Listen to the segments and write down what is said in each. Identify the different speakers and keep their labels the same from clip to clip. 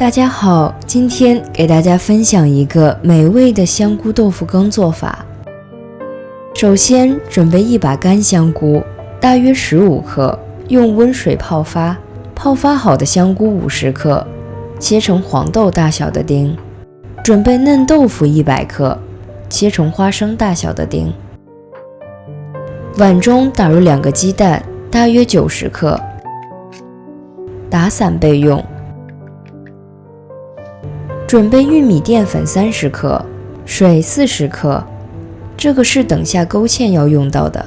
Speaker 1: 大家好，今天给大家分享一个美味的香菇豆腐羹做法。首先准备一把干香菇，大约15克，用温水泡发。泡发好的香菇50克，切成黄豆大小的丁。准备嫩豆腐100克，切成花生大小的丁。碗中打入2个鸡蛋，大约90克，打散备用。准备玉米淀粉30克，水40克，这个是等下勾芡要用到的。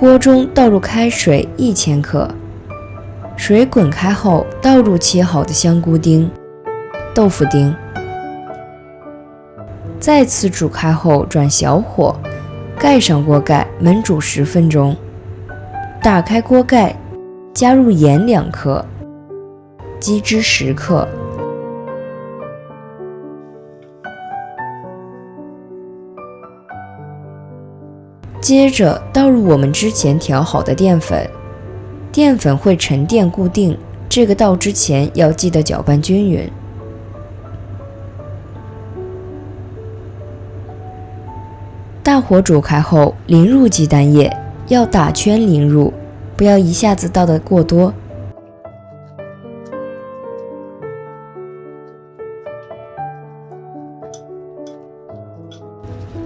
Speaker 1: 锅中倒入开水1000克，水滚开后倒入切好的香菇丁、豆腐丁，再次煮开后转小火，盖上锅盖焖煮10分钟。打开锅盖，加入盐2克，鸡汁10克。接着倒入我们之前调好的淀粉，淀粉会沉淀固定，这个倒之前要记得搅拌均匀。大火煮开后淋入鸡蛋液，要打圈淋入，不要一下子倒得过多。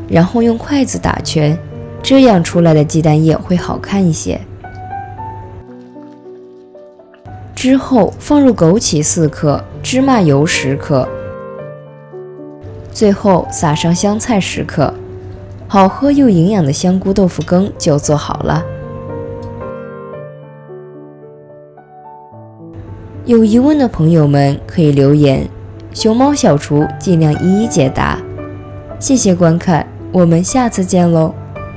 Speaker 1: 然后用筷子打圈，这样出来的鸡蛋液会好看一些。之后放入枸杞4克，芝麻油10克，最后撒上香菜10克，好喝又营养的香菇豆腐羹就做好了。有疑问的朋友们可以留言，熊猫小厨尽量一一解答。谢谢观看，我们下次见喽。